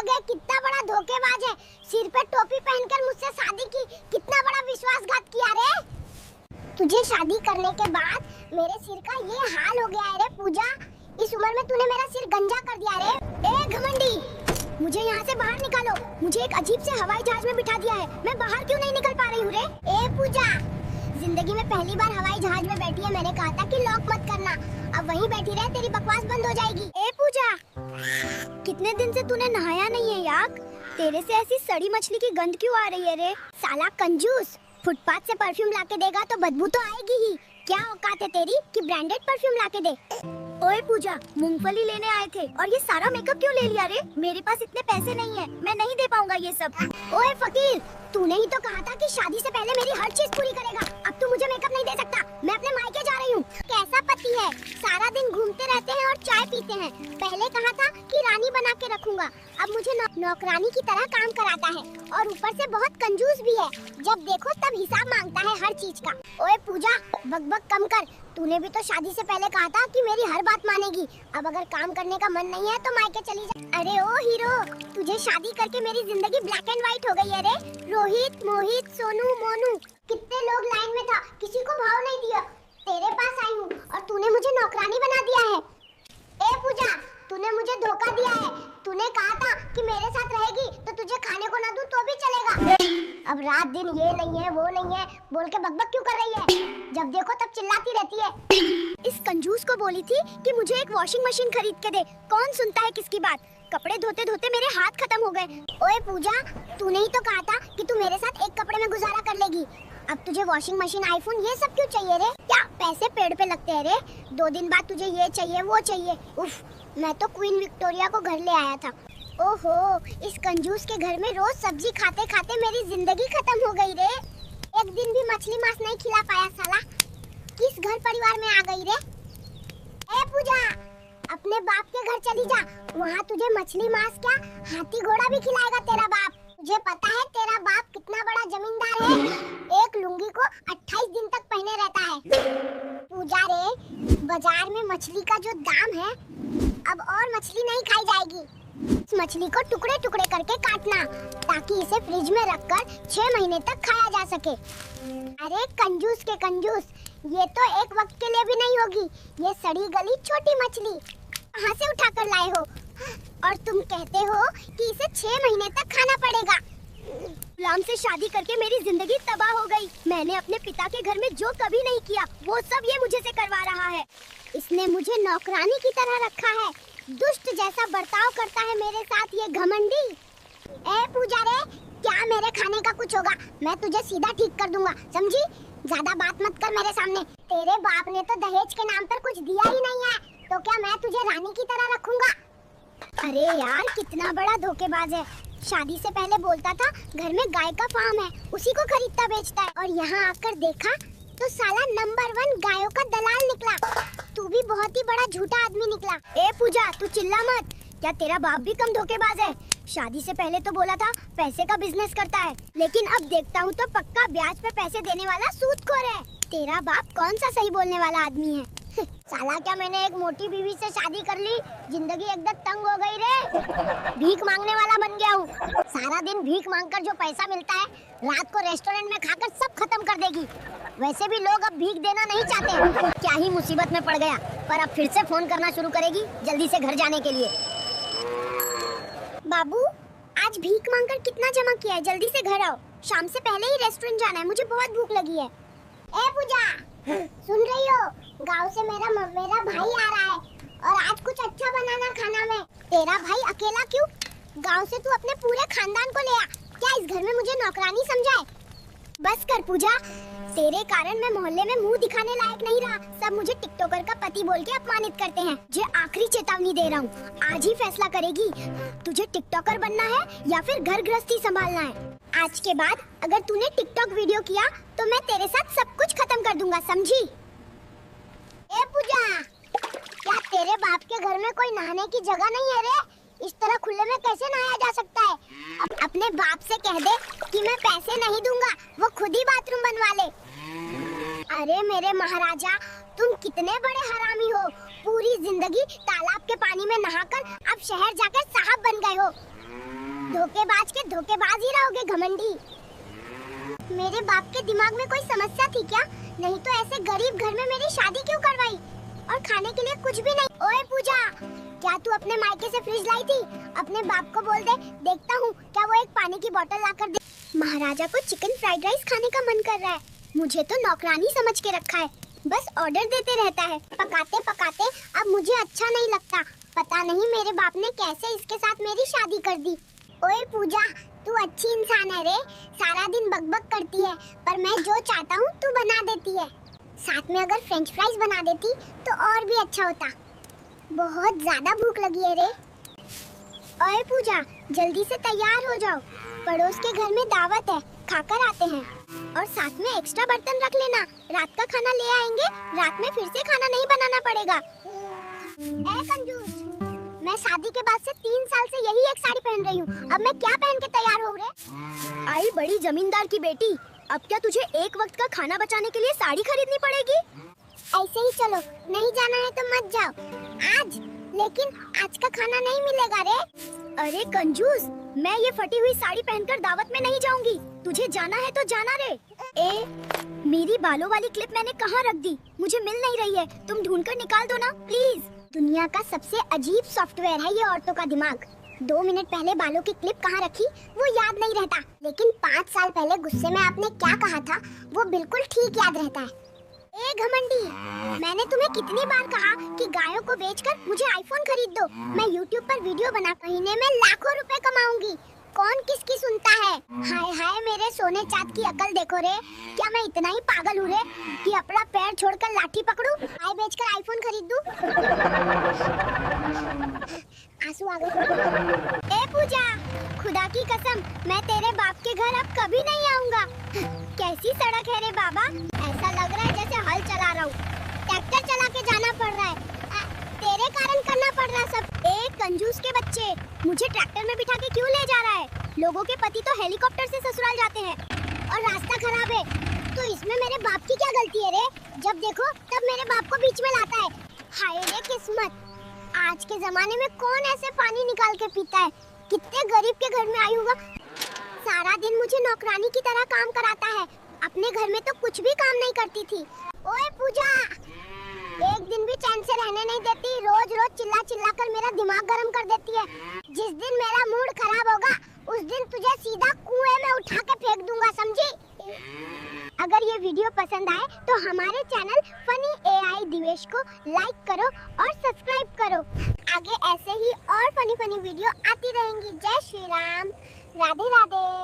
अलग है, कितना बड़ा धोखेबाज है। सिर पे टोपी पहनकर मुझसे शादी की, कितना बड़ा विश्वासघात किया रे। तुझे शादी करने के बाद मेरे सिर का ये हाल हो गया है रे पूजा। इस उम्र में तूने मेरा सिर गंजा कर दिया रे। ए घमंडी, मुझे यहाँ से बाहर निकालो। मुझे एक अजीब से हवाई जहाज में बिठा दिया है, मैं बाहर क्यों नहीं निकल पा रही हूँ रे। ए पूजा, जिंदगी में पहली बार हवाई जहाज में बैठी है, मैंने कहा था कि लॉक मत करना। अब वहीं बैठी रहे, तेरी बकवास बंद हो जाएगी। ए पूजा, कितने दिन से तूने नहाया नहीं है यार, तेरे से ऐसी सड़ी मछली की गंध क्यों आ रही है रे। साला कंजूस, फुटपाथ से परफ्यूम लाके देगा तो बदबू तो आएगी ही। क्या औकात है तेरी कि ब्रांडेड परफ्यूम लाके दे। ओए पूजा, मूंगफली लेने आए थे और ये सारा मेकअप क्यों ले लिया रे। मेरे पास इतने पैसे नहीं है, मैं नहीं दे पाऊंगा ये सब। ओए फकीर, तूने ही तो कहा था कि शादी से पहले मेरी हर चीज पूरी करेगा। अब तू मुझे मेकअप नहीं दे सकता, मैं अपने मायके जा रही हूँ। कैसा पति है, सारा दिन घूमते रहते हैं और चाय पीते हैं। पहले कहा था कि रानी बना के रखूंगा, अब मुझे नौकरानी की तरह काम कराता है और ऊपर से बहुत कंजूस भी है। जब देखो तब हिसाब मांगता है हर चीज का। ओए पूजा, बकबक कम कर। तूने भी तो शादी से पहले कहा था कि मेरी हर बात मानेगी। अब अगर काम करने का मन नहीं है तो मायके चली जा। अरे ओ हीरो, तुझे शादी करके मेरी जिंदगी ब्लैक एंड व्हाइट हो गई है रे। रोहित, मोहित, सोनू, मोनू, कितने लोग लाइन में था, किसी को भाव नहीं दिया। तेरे पास आई हूँ और तूने मुझे नौकरानी बना दिया है। ए पूजा, तूने मुझे धोखा दिया है। तूने कहा था कि मेरे साथ रहेगी तो तुझे खाने को ना दूं तो भी चलेगा। अब रात दिन ये नहीं है वो नहीं है बोल के बकबक क्यों कर रही है। जब देखो तब चिल्लाती रहती है। इस कंजूस को बोली थी कि मुझे एक वॉशिंग मशीन खरीद के दे, कौन सुनता है किसकी बात। कपड़े धोते धोते मेरे हाथ खत्म हो गए। ओए पूजा, तूने ही तो कहा था कि तू मेरे साथ एक कपड़े में गुजारा कर लेगी। अब तुझे वॉशिंग मशीन, आईफोन ये सब क्यों चाहिए रे। क्या पैसे पेड़ पे लगते हैं रे। 2 दिन बाद तुझे ये चाहिए वो चाहिए। उफ, मैं तो क्वीन विक्टोरिया को घर ले आया था। ओहो, इस कंजूस के घर में रोज सब्जी खाते खाते मेरी जिंदगी खत्म हो गई रे। एक दिन भी मछली मांस नहीं खिला पाया साला। किस घर परिवार में आ गई रे। ए पूजा, अपने बाप के घर चली जा, वहाँ तुझे मछली मांस क्या हाथी घोड़ा भी खिलाएगा तेरा बाप। तुझे पता है तेरा बाप कितना बड़ा जमींदार है। एक लुंगी को 28 दिन तक पहने रहता है। पूजा रे, बाजार में मछली का जो दाम है, अब और मछली नहीं खाई जाएगी। इस मछली को टुकड़े टुकड़े करके काटना ताकि इसे फ्रिज में रखकर 6 महीने तक खाया जा सके। अरे कंजूस के कंजूस, ये तो एक वक्त के लिए भी नहीं होगी। ये सड़ी गली छोटी मछली कहाँ से उठा कर लाए हो और तुम कहते हो कि इसे 6 महीने तक खाना पड़ेगा। गुलाम से शादी करके मेरी जिंदगी तबाह हो गई। मैंने अपने पिता के घर में जो कभी नहीं किया वो सब ये मुझे से करवा रहा है। इसने मुझे नौकरानी की तरह रखा है। दुष्ट जैसा बर्ताव करता है मेरे साथ ये घमंडी। ए पूजा रे, क्या मेरे खाने का कुछ होगा मैं तुझे सीधा ठीक कर दूंगा, समझी। ज्यादा बात मत कर मेरे सामने। तेरे बाप ने तो दहेज के नाम पर कुछ दिया ही नहीं है, तो क्या मैं तुझे रानी की तरह रखूंगा। अरे यार, कितना बड़ा धोखेबाज है। शादी से पहले बोलता था घर में गाय का फार्म है, उसी को खरीदता बेचता है, और यहाँ आकर देखा तो साला नंबर 1 गायों का दलाल निकला। तू भी बहुत ही बड़ा झूठा आदमी निकला। ए पूजा, तू चिल्ला मत। क्या तेरा बाप भी कम धोखेबाज है। शादी से पहले तो बोला था पैसे का बिजनेस करता है, लेकिन अब देखता हूँ तो पक्का ब्याज पे पैसे देने वाला सूदखोर है। तेरा बाप कौन सा सही बोलने वाला आदमी है। साला, क्या मैंने एक मोटी बीवी से शादी कर ली, जिंदगी एकदम तंग हो गई रे। भीख मांगने वाला बन गया हूँ। सारा दिन भीख मांगकर जो पैसा मिलता है रात को रेस्टोरेंट में खाकर सब खत्म कर देगी। वैसे भी लोग अब भीख देना नहीं चाहते। क्या ही मुसीबत में पड़ गया, पर अब फिर से फोन करना शुरू करेगी जल्दी से घर जाने के लिए। बाबू, आज भीख मांगकर कितना जमा किया है, जल्दी से घर आओ। शाम से पहले ही रेस्टोरेंट जाना है, मुझे बहुत भूख लगी है। ए पूजा, सुन रही हो? गांव से मेरा भाई आ रहा है और आज कुछ अच्छा बनाना खाना में। तेरा भाई अकेला क्यों? गांव से तू अपने पूरे खानदान को ले आ। क्या इस घर में मुझे नौकरानी समझाए? बस कर पूजा, तेरे कारण मैं मोहल्ले में मुंह दिखाने लायक नहीं रहा। सब मुझे टिकटॉकर का पति बोल के अपमानित करते हैं। मुझे आखिरी चेतावनी दे रहा हूँ, आज ही फैसला करेगी तुझे टिकटॉकर बनना है या फिर घर गृहस्थी संभालना है। आज के बाद अगर तूने टिकटॉक वीडियो किया तो मैं तेरे साथ सब कुछ खत्म कर दूंगा, समझी। ए पूजा, क्या तेरे बाप के घर में कोई नहाने की जगह नहीं है रे? इस तरह खुले में कैसे नहाया जा सकता है? अपने बाप से कह दे कि मैं पैसे नहीं दूंगा, वो खुद ही बाथरूम बनवा ले। अरे मेरे महाराजा, तुम कितने बड़े हरामी हो। पूरी जिंदगी तालाब के पानी में नहाकर अब शहर जाकर साहब बन गए हो। धोखेबाज के धोखेबाज ही रहोगे घमंडी। मेरे बाप के दिमाग में कोई समस्या थी क्या? नहीं तो ऐसे गरीब घर में मेरी शादी क्यों करवाई? और खाने के लिए कुछ भी नहीं। ओए पूजा, क्या तू अपने मायके से फ्रिज लाई थी? अपने बाप को बोल दे, देखता हूँ क्या वो एक पानी की बोतल लाकर दे। महाराजा को चिकन फ्राइड राइस खाने का मन कर रहा है। मुझे तो नौकरानी समझ के रखा है, बस ऑर्डर देते रहता है। पकाते पकाते अब मुझे अच्छा नहीं लगता। पता नहीं मेरे बाप ने कैसे इसके साथ मेरी शादी कर दी। ओए पूजा, तू अच्छी इंसान है रे। सारा दिन बकबक करती है, पर मैं जो चाहता हूँ तू बना देती है। साथ में अगर फ्रेंच फ्राइज बना देती तो और भी अच्छा होता। बहुत ज्यादा भूख लगी है रे। ओए पूजा, जल्दी से तैयार हो जाओ, पड़ोस के घर में दावत है, खाकर आते हैं। और साथ में एक्स्ट्रा बर्तन रख लेना, रात का खाना ले आएंगे, रात में फिर से खाना नहीं बनाना पड़ेगा। ए कंजूस, मैं शादी के बाद से 3 साल से यही एक साड़ी पहन रही हूँ। अब मैं क्या पहन के तैयार हो रे? आई बड़ी जमींदार की बेटी, अब क्या तुझे एक वक्त का खाना बचाने के लिए साड़ी खरीदनी पड़ेगी? ऐसे ही चलो, नहीं जाना है तो मत जाओ आज, लेकिन आज का खाना नहीं मिलेगा रे। अरे कंजूस, मैं ये फटी हुई साड़ी पहनकर दावत में नहीं जाऊंगी। तुझे जाना है तो जाना रे। मेरी बालों वाली क्लिप मैंने कहाँ रख दी? मुझे मिल नहीं रही है, तुम ढूंढ कर निकाल दो ना प्लीज। दुनिया का सबसे अजीब सॉफ्टवेयर है ये औरतों का दिमाग। 2 मिनट पहले बालों की क्लिप कहाँ रखी वो याद नहीं रहता, लेकिन 5 साल पहले गुस्से में आपने क्या कहा था वो बिल्कुल ठीक याद रहता है। ए घमंडी, मैंने तुम्हें कितनी बार कहा कि गायों को बेचकर मुझे आईफोन खरीद दो। मैं YouTube पर वीडियो बना महीने में लाखों रुपए कमाऊंगी। कौन किसकी सुनता है? हाय हाय मेरे सोने चांद की अकल देखो रे। क्या मैं इतना ही पागल हूँ रे कि अपना पैर छोड़कर लाठी पकड़ूं, गाय बेचकर आईफोन खरीद दूं? आंसू आ गए। ए पूजा, खुदा की कसम मैं तेरे बाप के घर अब कभी नहीं आऊंगा। कैसी सड़क है रे बाबा, ऐसा लग रहा है जैसे हल चला रहा हूँ। ट्रैक्टर चला के जाना पड़ रहा है, तेरे कारण करना पड़ रहा सब। एक कंजूस के बच्चे, मुझे ट्रैक्टर में बिठा के क्यों ले जा रहा है? लोगों के पति तो हेलीकॉप्टर से ससुराल जाते हैं और रास्ता खराब है, तो इसमें मेरे बाप की क्या गलती है रे? जब देखो तब मेरे बाप को बीच में लाता है। हाय रे किस्मत, आज के जमाने में कौन ऐसे पानी निकाल के पीता है? कितने गरीब के घर में आई होगा। सारा दिन मुझे नौकरानी की तरह काम कराता है, अपने घर में तो कुछ भी काम नहीं करती थी। ओए पूजा, एक दिन भी चैन से रहने नहीं देती, रोज रोज चिल्ला चिल्ला कर मेरा दिमाग गर्म कर देती है। जिस दिन मेरा मूड खराब होगा उस दिन तुझे सीधा कुएं में उठा के फेंक दूंगा, समझी? अगर ये वीडियो पसंद आए तो हमारे चैनल फनी AI दिवेश को लाइक करो और सब्सक्राइब करो। आगे ऐसे ही और फनी वीडियो आती रहेंगी। जय श्री राम, राधे राधे।